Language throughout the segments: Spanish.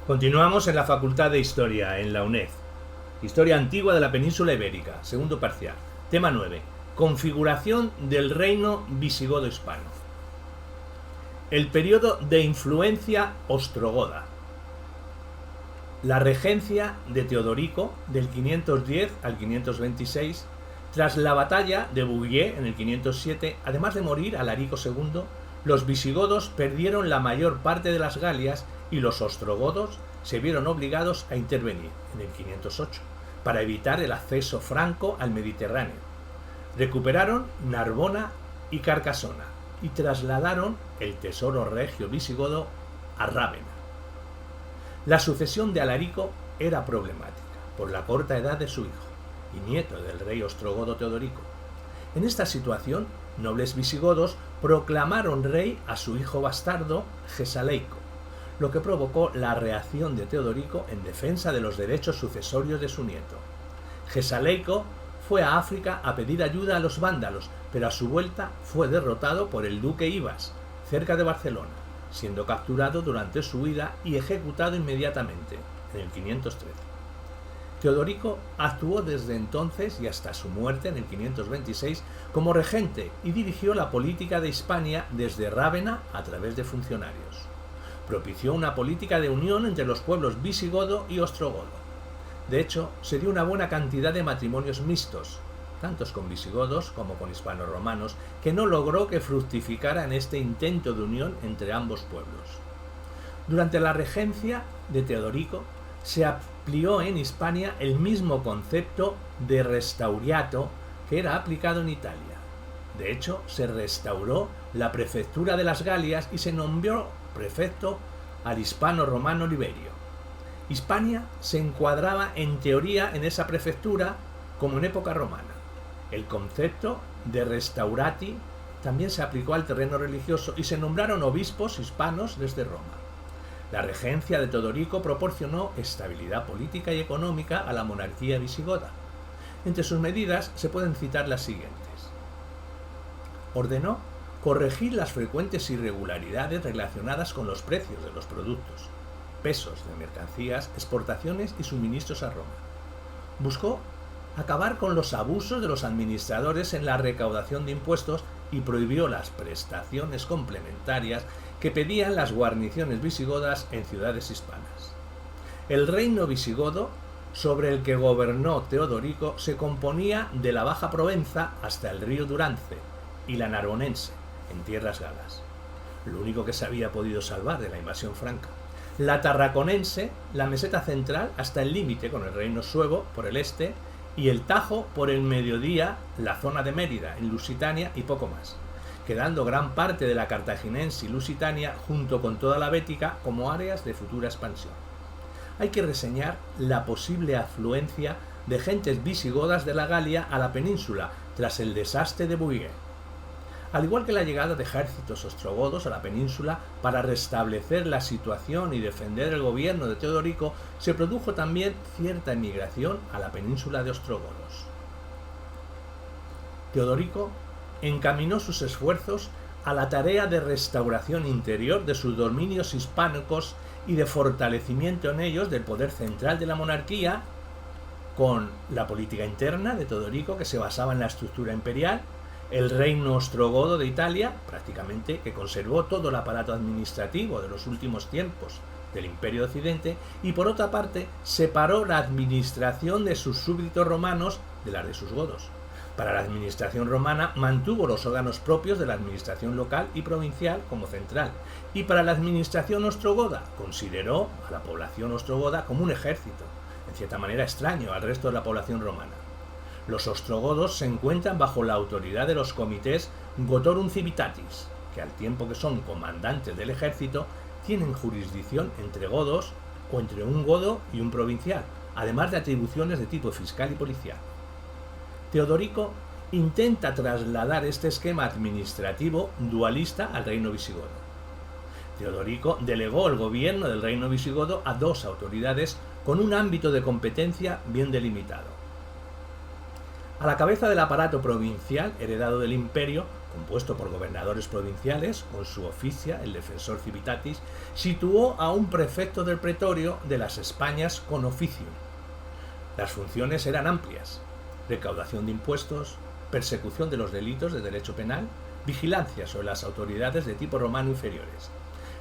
Continuamos en la Facultad de Historia, en la UNED. Historia antigua de la península ibérica, segundo parcial. Tema 9. Configuración del reino visigodo hispano. El periodo de influencia ostrogoda. La regencia de Teodorico del 510 al 526, tras la batalla de Bouillé en el 507, además de morir Alarico II, los visigodos perdieron la mayor parte de las Galias y los ostrogodos se vieron obligados a intervenir en el 508 para evitar el acceso franco al Mediterráneo. Recuperaron Narbona y Carcasona y trasladaron el tesoro regio visigodo a Rávena. La sucesión de Alarico era problemática por la corta edad de su hijo y nieto del rey ostrogodo Teodorico. En esta situación, nobles visigodos proclamaron rey a su hijo bastardo Gesaleico, lo que provocó la reacción de Teodorico en defensa de los derechos sucesorios de su nieto. Gesaleico fue a África a pedir ayuda a los vándalos, pero a su vuelta fue derrotado por el duque Ibas, cerca de Barcelona, siendo capturado durante su huida y ejecutado inmediatamente, en el 513. Teodorico actuó desde entonces y hasta su muerte en el 526 como regente y dirigió la política de Hispania desde Rávena a través de funcionarios. Propició una política de unión entre los pueblos visigodo y ostrogodo. De hecho, se dio una buena cantidad de matrimonios mixtos, tantos con visigodos como con hispanos-romanos, que no logró que fructificara en este intento de unión entre ambos pueblos. Durante la regencia de Teodorico, se amplió en Hispania el mismo concepto de restauriato que era aplicado en Italia. De hecho, se restauró la prefectura de las Galias y se nombró prefecto al hispano-romano Liberio. Hispania se encuadraba en teoría en esa prefectura como en época romana. El concepto de restaurati también se aplicó al terreno religioso y se nombraron obispos hispanos desde Roma. La regencia de Teodorico proporcionó estabilidad política y económica a la monarquía visigoda. Entre sus medidas se pueden citar las siguientes. Ordenó corregir las frecuentes irregularidades relacionadas con los precios de los productos, pesos de mercancías, exportaciones y suministros a Roma. Buscó acabar con los abusos de los administradores en la recaudación de impuestos y prohibió las prestaciones complementarias que pedían las guarniciones visigodas en ciudades hispanas. El reino visigodo, sobre el que gobernó Teodorico, se componía de la Baja Provenza hasta el río Durance y la Narbonense, en tierras galas, lo único que se había podido salvar de la invasión franca. La Tarraconense, la meseta central hasta el límite con el reino suevo por el este y el Tajo por el mediodía, la zona de Mérida en Lusitania y poco más, quedando gran parte de la Cartaginense y Lusitania junto con toda la Bética como áreas de futura expansión. Hay que reseñar la posible afluencia de gentes visigodas de la Galia a la península tras el desastre de Bouillé. Al igual que la llegada de ejércitos ostrogodos a la península para restablecer la situación y defender el gobierno de Teodorico, se produjo también cierta emigración a la península de ostrogodos. Teodorico encaminó sus esfuerzos a la tarea de restauración interior de sus dominios hispánicos y de fortalecimiento en ellos del poder central de la monarquía, con la política interna de Teodorico, que se basaba en la estructura imperial, el reino ostrogodo de Italia, prácticamente que conservó todo el aparato administrativo de los últimos tiempos del Imperio de Occidente, y por otra parte separó la administración de sus súbditos romanos de la de sus godos. Para la administración romana mantuvo los órganos propios de la administración local y provincial como central, y para la administración ostrogoda consideró a la población ostrogoda como un ejército, en cierta manera extraño al resto de la población romana. Los ostrogodos se encuentran bajo la autoridad de los comités Gotorum Civitatis, que al tiempo que son comandantes del ejército, tienen jurisdicción entre godos o entre un godo y un provincial, además de atribuciones de tipo fiscal y policial. Teodorico intenta trasladar este esquema administrativo dualista al reino visigodo. Teodorico delegó el gobierno del reino visigodo a dos autoridades con un ámbito de competencia bien delimitado. A la cabeza del aparato provincial heredado del imperio, compuesto por gobernadores provinciales, con su oficia, el defensor civitatis, situó a un prefecto del pretorio de las Españas con oficium. Las funciones eran amplias: recaudación de impuestos, persecución de los delitos de derecho penal, vigilancia sobre las autoridades de tipo romano inferiores.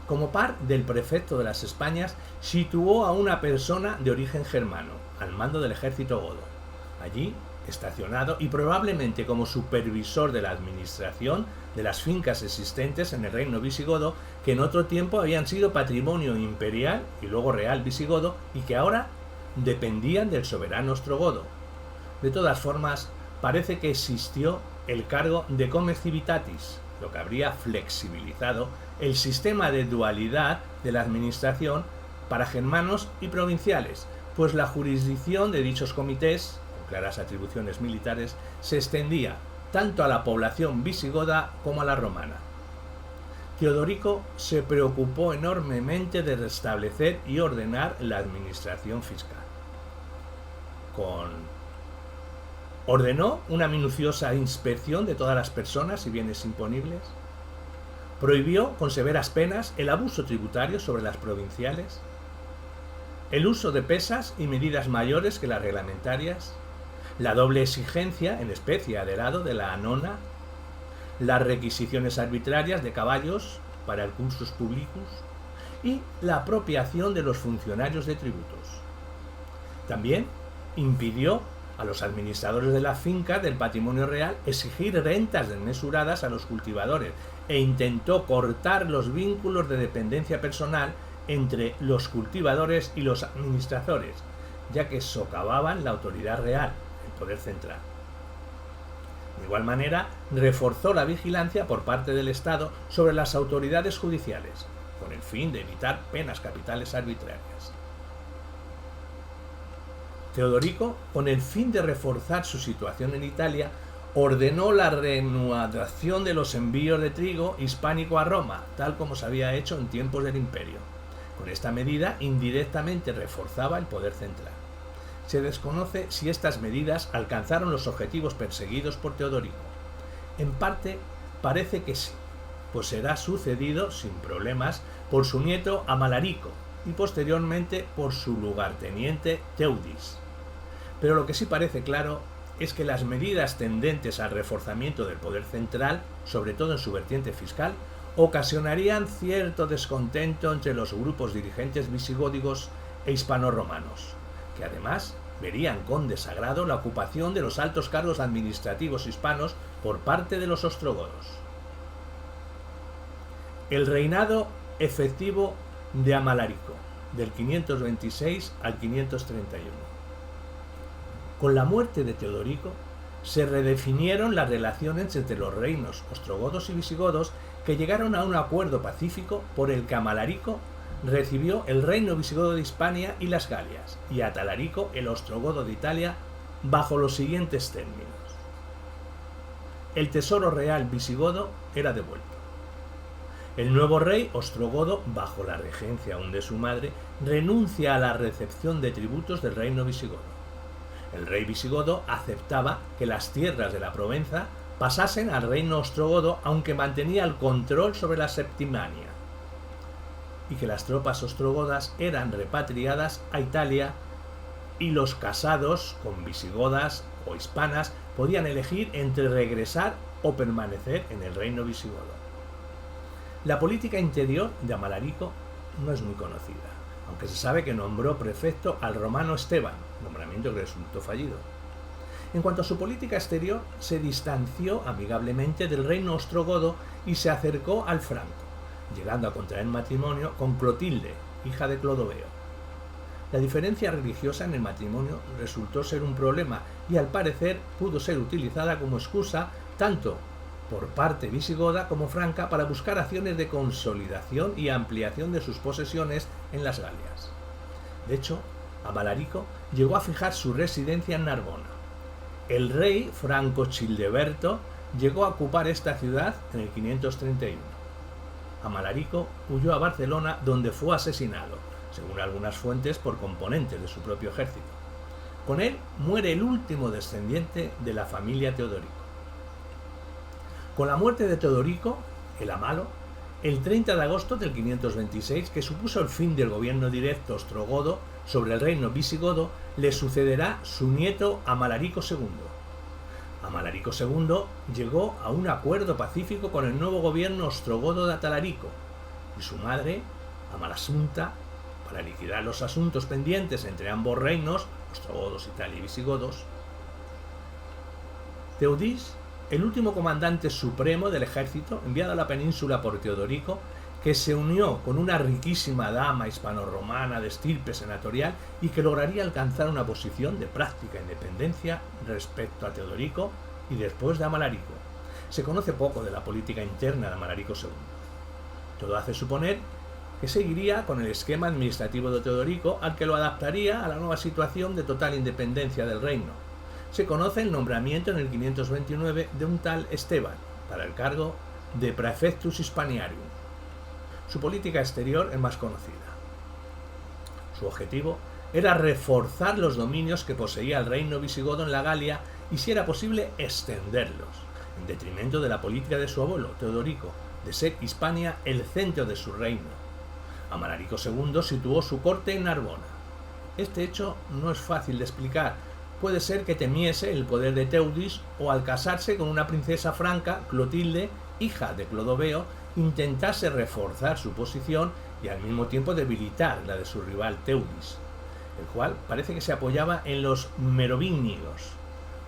Como par del prefecto de las Españas, situó a una persona de origen germano, al mando del ejército godo. Allí, estacionado y probablemente como supervisor de la administración de las fincas existentes en el reino visigodo, que en otro tiempo habían sido patrimonio imperial y luego real visigodo y que ahora dependían del soberano ostrogodo. De todas formas, parece que existió el cargo de comes civitatis, lo que habría flexibilizado el sistema de dualidad de la administración para germanos y provinciales, pues la jurisdicción de dichos comités, con claras atribuciones militares, se extendía tanto a la población visigoda como a la romana. Teodorico se preocupó enormemente de restablecer y ordenar la administración fiscal. Ordenó una minuciosa inspección de todas las personas y bienes imponibles. Prohibió con severas penas el abuso tributario sobre las provinciales, el uso de pesas y medidas mayores que las reglamentarias, la doble exigencia en especie aderado de la anona, las requisiciones arbitrarias de caballos para el cursus publicus y la apropiación de los funcionarios de tributos. También impidió a los administradores de la finca del patrimonio real exigir rentas desmesuradas a los cultivadores e intentó cortar los vínculos de dependencia personal entre los cultivadores y los administradores, ya que socavaban la autoridad real, el poder central. De igual manera, reforzó la vigilancia por parte del Estado sobre las autoridades judiciales, con el fin de evitar penas capitales arbitrarias. Teodorico, con el fin de reforzar su situación en Italia, ordenó la reanudación de los envíos de trigo hispánico a Roma, tal como se había hecho en tiempos del Imperio. Con esta medida, indirectamente reforzaba el poder central. Se desconoce si estas medidas alcanzaron los objetivos perseguidos por Teodorico. En parte, parece que sí, pues será sucedido sin problemas por su nieto Amalarico y posteriormente por su lugarteniente Teudis. Pero lo que sí parece claro es que las medidas tendentes al reforzamiento del poder central, sobre todo en su vertiente fiscal, ocasionarían cierto descontento entre los grupos dirigentes visigódigos e hispanoromanos, que además verían con desagrado la ocupación de los altos cargos administrativos hispanos por parte de los ostrogodos. El reinado efectivo de Amalarico, del 526 al 531. Con la muerte de Teodorico, se redefinieron las relaciones entre los reinos ostrogodos y visigodos, que llegaron a un acuerdo pacífico por el que Amalarico recibió el reino visigodo de Hispania y las Galias, y a Talarico el ostrogodo de Italia, bajo los siguientes términos. El tesoro real visigodo era devuelto. El nuevo rey ostrogodo, bajo la regencia aún de su madre, renuncia a la recepción de tributos del reino visigodo. El rey visigodo aceptaba que las tierras de la Provenza pasasen al reino ostrogodo, aunque mantenía el control sobre la Septimania, y que las tropas ostrogodas eran repatriadas a Italia y los casados con visigodas o hispanas podían elegir entre regresar o permanecer en el reino visigodo. La política interior de Amalarico no es muy conocida, aunque se sabe que nombró prefecto al romano Esteban, nombramiento que resultó fallido. En cuanto a su política exterior, se distanció amigablemente del reino ostrogodo y se acercó al franco, llegando a contraer matrimonio con Clotilde, hija de Clodoveo. La diferencia religiosa en el matrimonio resultó ser un problema y al parecer pudo ser utilizada como excusa tanto por parte visigoda como franca para buscar acciones de consolidación y ampliación de sus posesiones en las Galias. De hecho, Amalarico llegó a fijar su residencia en Narbona. El rey franco Childeberto llegó a ocupar esta ciudad en el 531. Amalarico huyó a Barcelona, donde fue asesinado, según algunas fuentes, por componentes de su propio ejército. Con él muere el último descendiente de la familia Teodorico. Con la muerte de Teodorico, el Amalo, el 30 de agosto del 526, que supuso el fin del gobierno directo ostrogodo sobre el reino visigodo, le sucederá su nieto Amalarico II. Amalarico II llegó a un acuerdo pacífico con el nuevo gobierno ostrogodo de Atalarico y su madre, Amalasunta, para liquidar los asuntos pendientes entre ambos reinos, ostrogodos y visigodos. Teudis, el último comandante supremo del ejército enviado a la península por Teodorico, que se unió con una riquísima dama hispano-romana de estirpe senatorial y que lograría alcanzar una posición de práctica independencia respecto a Teodorico y después de Amalarico. Se conoce poco de la política interna de Amalarico II. Todo hace suponer que seguiría con el esquema administrativo de Teodorico, al que lo adaptaría a la nueva situación de total independencia del reino. Se conoce el nombramiento en el 529 de un tal Esteban para el cargo de Praefectus Hispaniarum. Su política exterior es más conocida. Su objetivo era reforzar los dominios que poseía el reino visigodo en la Galia y, si era posible, extenderlos, en detrimento de la política de su abuelo, Teodorico, de ser Hispania el centro de su reino. Amalarico II situó su corte en Narbona. Este hecho no es fácil de explicar. Puede ser que temiese el poder de Teudis o, al casarse con una princesa franca, Clotilde, hija de Clodoveo, intentase reforzar su posición y al mismo tiempo debilitar la de su rival Teudis, el cual parece que se apoyaba en los merovingios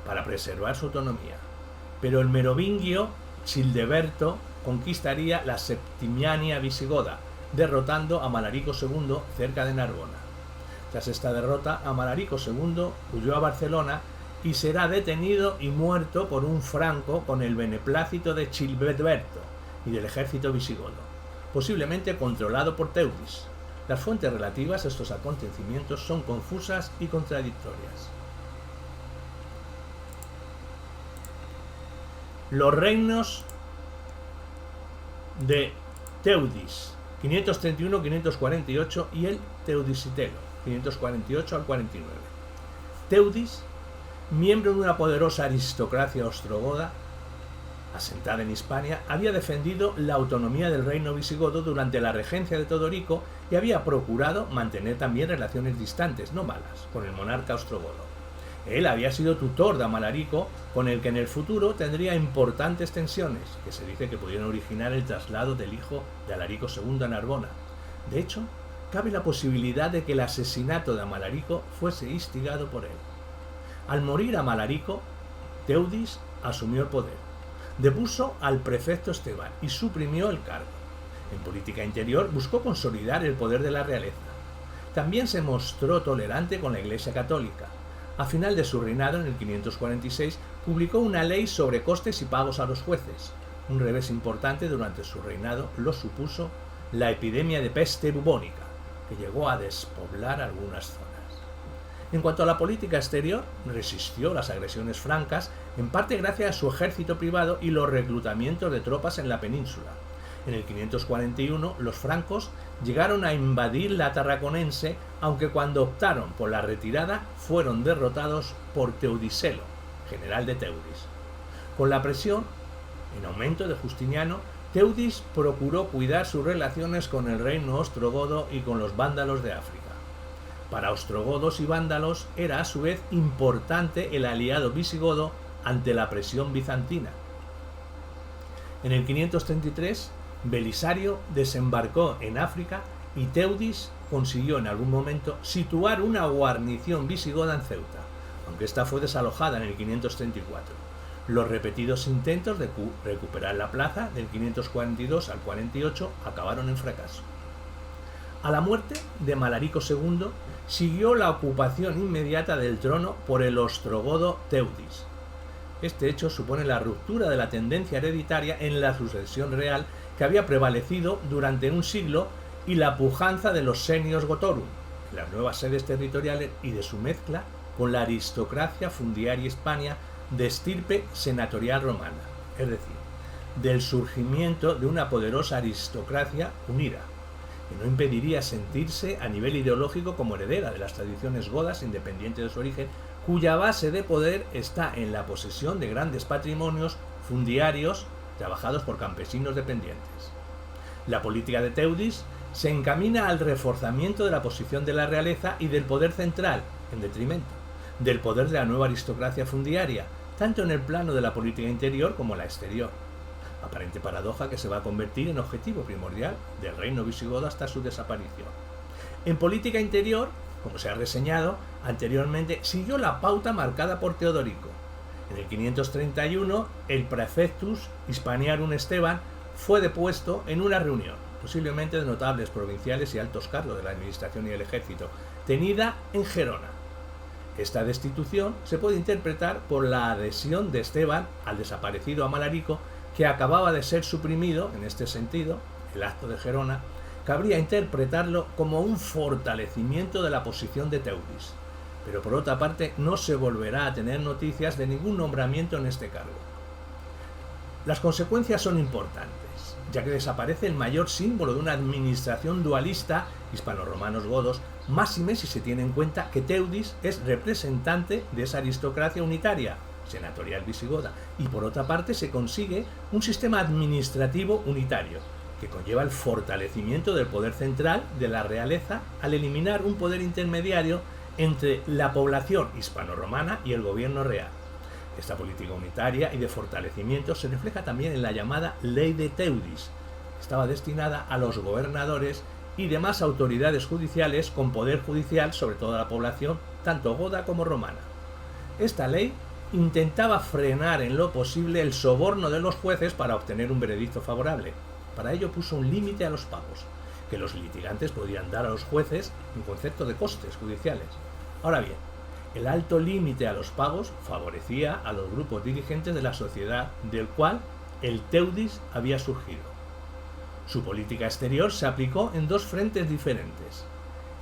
para preservar su autonomía. Pero el merovingio Childeberto conquistaría la Septimiania visigoda, derrotando a Amalarico II cerca de Narbona. Tras esta derrota, Amalarico II huyó a Barcelona y será detenido y muerto por un franco con el beneplácito de Childeberto y del ejército visigodo, posiblemente controlado por Teudis. Las fuentes relativas a estos acontecimientos son confusas y contradictorias. Los reinos de Teudis, 531-548, y el Teudicitelo, 548 al 49. Teudis, miembro de una poderosa aristocracia ostrogoda asentada en Hispania, había defendido la autonomía del reino visigodo durante la regencia de Teodorico y había procurado mantener también relaciones distantes, no malas, con el monarca ostrogodo. Él había sido tutor de Amalarico, con el que en el futuro tendría importantes tensiones, que se dice que pudieron originar el traslado del hijo de Alarico II a Narbona. De hecho, cabe la posibilidad de que el asesinato de Amalarico fuese instigado por él. Al morir Amalarico, Teudis asumió el poder, depuso al prefecto Esteban y suprimió el cargo. En política interior buscó consolidar el poder de la realeza. También se mostró tolerante con la Iglesia católica. A final de su reinado, en el 546, publicó una ley sobre costes y pagos a los jueces. Un revés importante durante su reinado lo supuso la epidemia de peste bubónica, que llegó a despoblar algunas zonas. En cuanto a la política exterior, resistió las agresiones francas, en parte gracias a su ejército privado y los reclutamientos de tropas en la península. En el 541, los francos llegaron a invadir la Tarraconense, aunque cuando optaron por la retirada fueron derrotados por Teudicelo, general de Teudis. Con la presión en aumento de Justiniano, Teudis procuró cuidar sus relaciones con el reino ostrogodo y con los vándalos de África. Para ostrogodos y vándalos era a su vez importante el aliado visigodo ante la presión bizantina. En el 533, Belisario desembarcó en África y Teudis consiguió en algún momento situar una guarnición visigoda en Ceuta, aunque esta fue desalojada en el 534. Los repetidos intentos de recuperar la plaza del 542 al 48 acabaron en fracaso. A la muerte de Amalarico II siguió la ocupación inmediata del trono por el ostrogodo Teudis. Este hecho supone la ruptura de la tendencia hereditaria en la sucesión real que había prevalecido durante un siglo y la pujanza de los senios Gotorum, las nuevas sedes territoriales, y de su mezcla con la aristocracia fundiaria hispania de estirpe senatorial romana, es decir, del surgimiento de una poderosa aristocracia unida, que no impediría sentirse a nivel ideológico como heredera de las tradiciones godas independiente de su origen, cuya base de poder está en la posesión de grandes patrimonios fundiarios trabajados por campesinos dependientes. La política de Teudis se encamina al reforzamiento de la posición de la realeza y del poder central, en detrimento del poder de la nueva aristocracia fundiaria, tanto en el plano de la política interior como la exterior. Aparente paradoja que se va a convertir en objetivo primordial del reino visigodo hasta su desaparición. En política interior, como se ha reseñado anteriormente, siguió la pauta marcada por Teodorico. En el 531, el Praefectus Hispaniarum Esteban fue depuesto en una reunión, posiblemente de notables provinciales y altos cargos de la administración y el ejército, tenida en Gerona. Esta destitución se puede interpretar por la adhesión de Esteban al desaparecido Amalarico, que acababa de ser suprimido. En este sentido, el acto de Gerona cabría interpretarlo como un fortalecimiento de la posición de Teudis, pero por otra parte no se volverá a tener noticias de ningún nombramiento en este cargo. Las consecuencias son importantes, ya que desaparece el mayor símbolo de una administración dualista, hispano-romanos godos, máxime si se tiene en cuenta que Teudis es representante de esa aristocracia unitaria, senatorial visigoda, y por otra parte se consigue un sistema administrativo unitario, que conlleva el fortalecimiento del poder central de la realeza al eliminar un poder intermediario entre la población hispano-romana y el gobierno real. Esta política unitaria y de fortalecimiento se refleja también en la llamada Ley de Teudis, que estaba destinada a los gobernadores y demás autoridades judiciales con poder judicial sobre toda la población, tanto goda como romana. Esta ley intentaba frenar en lo posible el soborno de los jueces para obtener un veredicto favorable. Para ello puso un límite a los pagos, que los litigantes podían dar a los jueces en concepto de costes judiciales. Ahora bien, el alto límite a los pagos favorecía a los grupos dirigentes de la sociedad del cual el Teudis había surgido. Su política exterior se aplicó en dos frentes diferentes: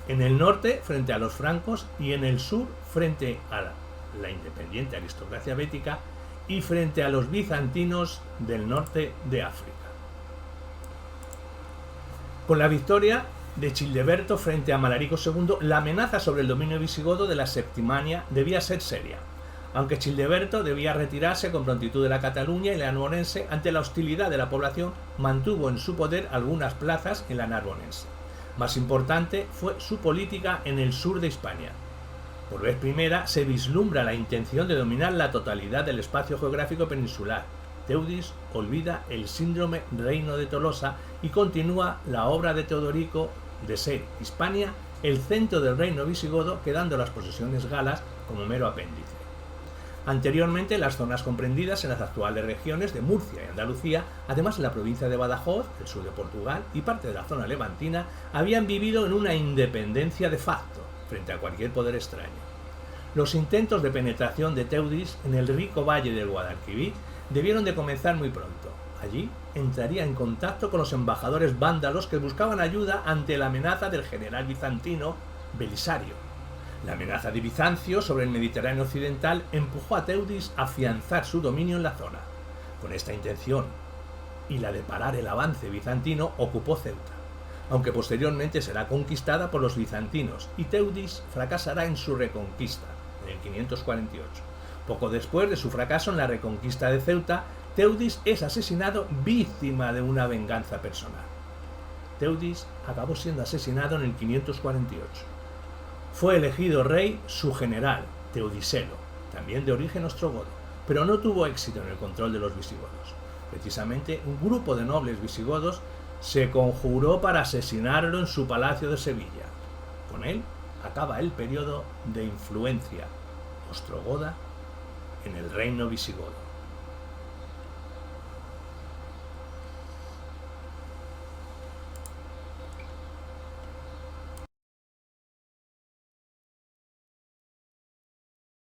en el norte frente a los francos y en el sur frente a la independiente aristocracia bética y frente a los bizantinos del norte de África. Con la victoria de Childeberto frente a Amalarico II, la amenaza sobre el dominio visigodo de la Septimania debía ser seria, aunque Childeberto debía retirarse con prontitud de la Cataluña y la Narbonense. Ante la hostilidad de la población, mantuvo en su poder algunas plazas en la Narbonense. Más importante fue su política en el sur de Hispania. Por vez primera se vislumbra la intención de dominar la totalidad del espacio geográfico peninsular. Teudis olvida el síndrome Reino de Tolosa y continúa la obra de Teodorico de ser Hispania el centro del reino visigodo, quedando las posesiones galas como mero apéndice. Anteriormente, las zonas comprendidas en las actuales regiones de Murcia y Andalucía, además de la provincia de Badajoz, el sur de Portugal y parte de la zona levantina, habían vivido en una independencia de facto frente a cualquier poder extraño. Los intentos de penetración de Teudis en el rico valle del Guadalquivir debieron de comenzar muy pronto. Allí entraría en contacto con los embajadores vándalos que buscaban ayuda ante la amenaza del general bizantino Belisario. La amenaza de Bizancio sobre el Mediterráneo occidental empujó a Teudis a afianzar su dominio en la zona. Con esta intención y la de parar el avance bizantino, ocupó Ceuta, aunque posteriormente será conquistada por los bizantinos, y Teudis fracasará en su reconquista en el 548. Poco después de su fracaso en la reconquista de Ceuta, Teudis es asesinado víctima de una venganza personal. Teudis acabó siendo asesinado en el 548. Fue elegido rey su general, Teudicelo, también de origen ostrogodo, pero no tuvo éxito en el control de los visigodos. Precisamente un grupo de nobles visigodos se conjuró para asesinarlo en su palacio de Sevilla. Con él acaba el periodo de influencia ostrogoda en el reino visigodo.